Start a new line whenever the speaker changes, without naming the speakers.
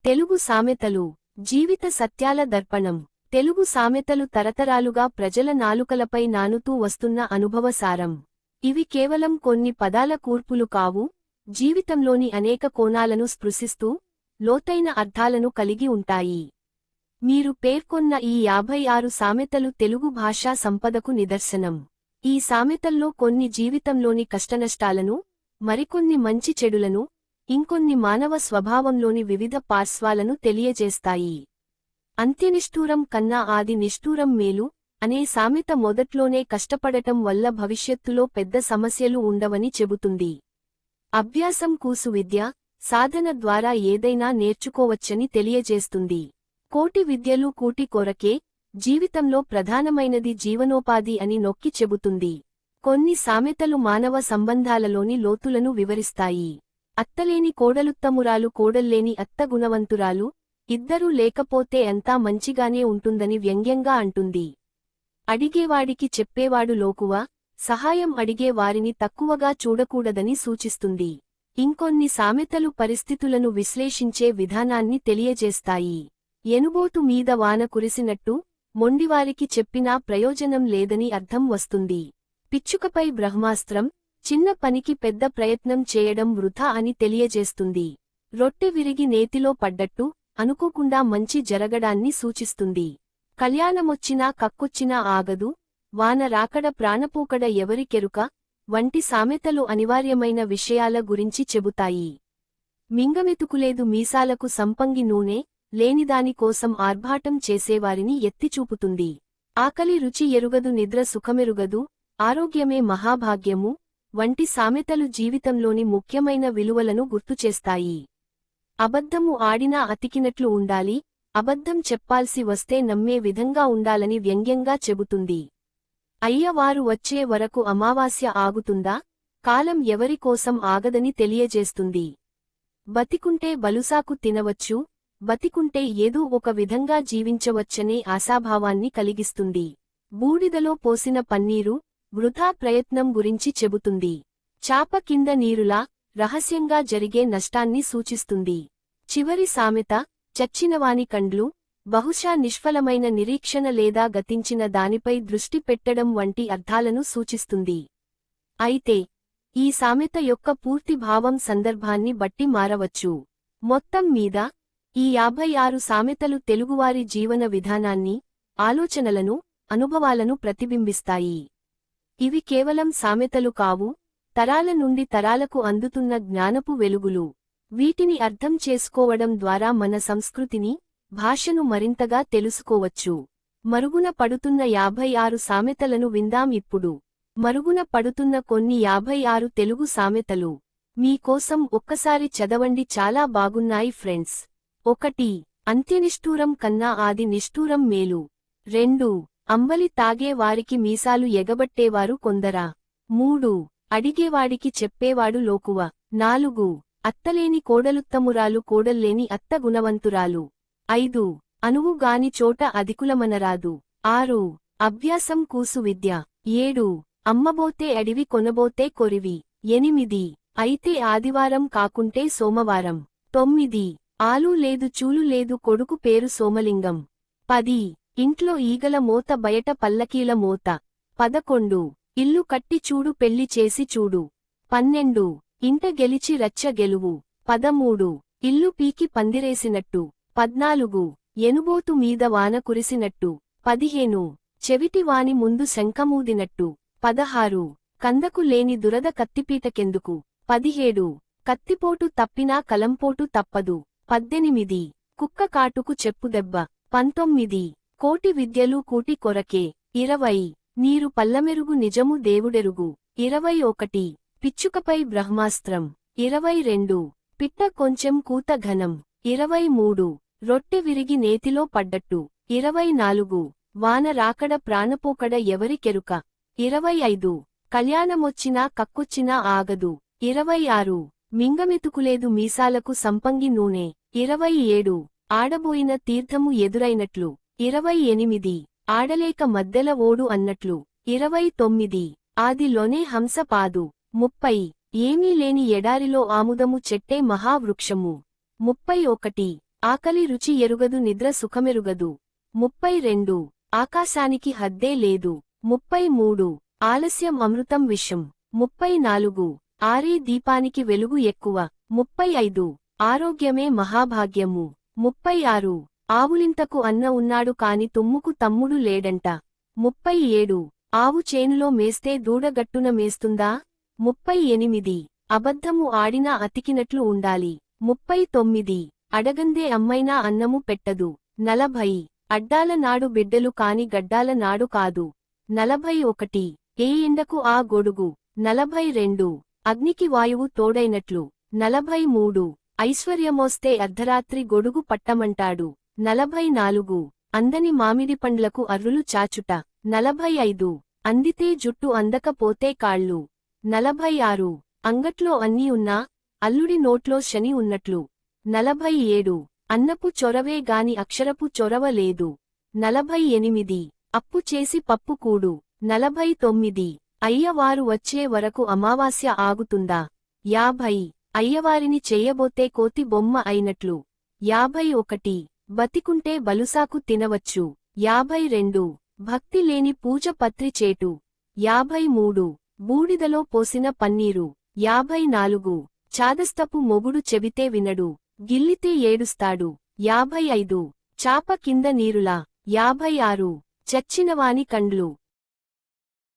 తెలుగు సామెతలు జీవిత సత్యాల దర్పణం. తెలుగు సామెతలు తరతరాలుగా ప్రజల నాలుకలపై నానుతూ వస్తున్న అనుభవసారం. ఇవి కేవలం కొన్ని పదాల కూర్పులు కావు, జీవితంలోని అనేక కోణాలను స్పృశిస్తూ లోతైన అర్థాలను కలిగి ఉంటాయి. మీరు పేర్కొన్న ఈ 56 సామెతలు తెలుగు భాషా సంపదకు నిదర్శనం. ఈ సామెతల్లో కొన్ని జీవితంలోని కష్టనష్టాలను, మరికొన్ని మంచి చెడులను, ఇంకొన్ని మానవ స్వభావంలోని వివిధ పార్శ్వాలను తెలియజేస్తాయి. అంత్యనిష్ఠూరం కన్నా ఆది నిష్ఠూరం మేలు అనే సామెత మొదట్లోనే కష్టపడటం వల్ల భవిష్యత్తులో పెద్ద సమస్యలు ఉండవని చెబుతుంది. అభ్యాసం కూసు విద్య, సాధన ద్వారా ఏదైనా నేర్చుకోవచ్చని తెలియజేస్తుంది. కోటి విద్యలు కూటి కొరకే, జీవితంలో ప్రధానమైనది జీవనోపాధి అని నొక్కి చెబుతుంది. కొన్ని సామెతలు మానవ సంబంధాలలోని లోతులను వివరిస్తాయి. అత్తలేని కోడలుత్తమురాలు, కోడల్లేని అత్త గుణవంతురాలు, ఇద్దరూ లేకపోతే అంతా మంచిగానే ఉంటుందని వ్యంగ్యంగా అంటుంది. అడిగేవాడికి చెప్పేవాడు లోకువ, సహాయం అడిగే వారిని తక్కువగా చూడకూడదని సూచిస్తుంది. ఇంకొన్ని సామెతలు పరిస్థితులను విశ్లేషించే విధానాన్ని తెలియజేస్తాయి. ఎనుబోతు మీద వాన కురిసినట్టు, మొండివారికి చెప్పినా ప్రయోజనం లేదని అర్థం వస్తుంది. పిచ్చుకపై బ్రహ్మాస్త్రం, చిన్న పనికి పెద్ద ప్రయత్నం చేయడం వృథా అని తెలియజేస్తుంది. రొట్టె విరిగి నేతిలో పడ్డట్టు, అనుకోకుండా మంచి జరగడాన్ని సూచిస్తుంది. కళ్యాణమొచ్చినా కక్కొచ్చినా ఆగదు, వాన రాకడ ప్రాణపోకడ ఎవరికెరుక వంటి సామెతలు అనివార్యమైన విషయాల గురించి చెబుతాయి. మింగమెతుకులేదు మీసాలకు సంపంగి నూనె, లేనిదానికోసం ఆర్భాటం చేసేవారిని ఎత్తిచూపుతుంది. ఆకలి రుచి ఎరుగదు, నిద్ర సుఖమెరుగదు, ఆరోగ్యమే మహాభాగ్యము వంటి సామెతలు జీవితంలోని ముఖ్యమైన విలువలను గుర్తుచేస్తాయి. అబద్ధము ఆడినా అతికినట్లు ఉండాలి, అబద్ధం చెప్పాల్సి వస్తే నమ్మే విధంగా ఉండాలని వ్యంగ్యంగా చెబుతుంది. అయ్యవారు వచ్చే వరకు అమావాస్య ఆగుతుందా, కాలం ఎవరికోసం ఆగదని తెలియజేస్తుంది. బతికుంటే బలుసాకు తినవచ్చు, బతికుంటే ఏదో ఒక విధంగా జీవించవచ్చనే ఆశాభావాన్ని కలిగిస్తుంది. బూడిదలో పోసిన పన్నీరు, వృథా ప్రయత్నం గురించి చెబుతుంది. చాప కింద నీరులా, రహస్యంగా జరిగే నష్టాన్ని సూచిస్తుంది. చివరి సామెత, చచ్చినవాని కండ్లు, బహుశా నిష్ఫలమైన నిరీక్షణ లేదా గతించిన దానిపై దృష్టి పెట్టడం వంటి అర్థాలను సూచిస్తుంది. అయితే ఈ సామెత యొక్క పూర్తి భావం సందర్భాన్ని బట్టి మారవచ్చు. మొత్తం మీద ఈ 56 సామెతలు తెలుగువారి జీవన విధానాన్ని, ఆలోచనలను, అనుభవాలను ప్రతిబింబిస్తాయి. ఇవి కేవలం సామెతలు కావు, తరాల నుండి తరాలకు అందుతున్న జ్ఞానపు వెలుగులు. వీటిని అర్థం చేసుకోవడం ద్వారా మన సంస్కృతిని, భాషను మరింతగా తెలుసుకోవచ్చు. మరుగున పడుతున్న 56 సామెతలను విందాం ఇప్పుడు. మరుగున పడుతున్న కొన్ని 56 తెలుగు సామెతలు మీకోసం ఒక్కసారి చదవండి, చాలా బాగున్నాయి ఫ్రెండ్స్. 1. అంత్యనిష్ఠూరం కన్నా ఆది నిష్ఠూరం మేలు. 2. అంబలి తాగే వారికి మీసాలు ఎగబట్టేవారు కొందరా. 3. అడిగేవాడికి చెప్పేవాడు లోకువ. 4. అత్తలేని కోడలుత్తమురాలు, కోడల్లేని అత్త గుణవంతురాలు. 5. అనువుగాని చోట అధికులమనరాదు. 6. అభ్యాసం కూసు విద్య. 7. అమ్మబోతే అడివి, కొనబోతే కొరివి. 8. అయితే ఆదివారం కాకుంటే సోమవారం. 9. ఆలు లేదు, చూలు లేదు, కొడుకు పేరు సోమలింగం. 10. ఇంట్లో ఈగల మోత, బయట పల్లకీల మోత. 11. ఇల్లు కట్టి చూడు, పెళ్లి చేసి చూడు. 12. ఇంట గెలిచి రచ్చ గెలువు. 13. ఇల్లు పీకి పందిరేసినట్టు. 14. ఎనుబోతు మీద వాన కురిసినట్టు. 15. చెవిటి వాని ముందు శంఖమూదినట్టు. 16. కందకు లేని దురద కత్తిపీటకెందుకు. 17. కత్తిపోటు తప్పినా కలంపోటు తప్పదు. 18. కుక్క కాటుకు చెప్పుదెబ్బ. 19. కోటి విద్యలు కూటి కొరకే. 20. నీరు పల్లమెరుగు, నిజము దేవుడెరుగు. 21. పిచ్చుకపై బ్రహ్మాస్త్రం. 22. పిట్ట కొంచెం కూత ఘనం. 23. రొట్టె విరిగి నేతిలో పడ్డట్టు. 24. వాన రాకడ ప్రాణపోకడ ఎవరికెరుక. 25. కళ్యాణమొచ్చినా కక్కొచ్చినా ఆగదు. 26. మింగమెతుకులేదు మీసాలకు సంపంగి నూనె. 27. ఆడబోయిన తీర్థము ఎదురైనట్లు. 28. ఆడలేక మద్దెల ఓడు అన్నట్లు. 29. ఆదిలోనే హంస పాదు. 30. ఏమీ లేని ఎడారిలో ఆముదము చెట్టే మహావృక్షము. 31. ఆకలి రుచి ఎరుగదు నిద్ర సుఖమెరుగదు. 32 ఆకాశానికి హద్దే లేదు. 33 ఆలస్యం అమృతం విషం. 34 ఆరే దీపానికి వెలుగు ఎక్కువ. 35 ఆరోగ్యమే మహాభాగ్యము. 36 ఆవులింతకు అన్న ఉన్నాడు కాని తుమ్ముకు తమ్ముడు లేడంట. 37 ఆవు చేనులో మేస్తే దూడ గట్టున మేస్తుందా. 38 అబద్ధము ఆడినా అతికినట్లు ఉండాలి. 39 అడగందే అమ్మైనా అన్నము పెట్టదు. 40 అడ్డాల నాడు బిడ్డలు కాని గడ్డాల నాడు కాదు. 41 ఏ ఎండకు ఆ గొడుగు. 42 అగ్నికి వాయువు తోడైనట్లు. 43 ఐశ్వర్యమోస్తే అర్ధరాత్రి గొడుగు పట్టమంటాడు. 44 అందని మామిడి పండ్లకు అర్రులు చాచుట. 45 అందితే జుట్టు అందకపోతే కాళ్ళు. 46 అంగట్లో అన్నీ ఉన్నా అల్లుడి నోట్లో శని ఉన్నట్లు. 47 అన్నపు చొరవే గాని అక్షరపు చొరవ లేదు. 48 అప్పు చేసి పప్పు కూడు. 49 అయ్యవారు వచ్చే వరకు అమావాస్య ఆగుతుందా. 50 అయ్యవారిని చెయ్యబోతే కోతి బొమ్మ అయినట్లు. 51 బతికుంటే బలుసాకు తినవచ్చు. 52 భక్తి లేని పూజ పత్రి చేటు. 53 బూడిదలో పోసిన పన్నీరు. 54 చాదస్తపు మొగుడు చెబితే వినడు, గిల్లితే ఏడుస్తాడు. 55 చాప కింద నీరులా. 56 చచ్చినవాని కండ్లు.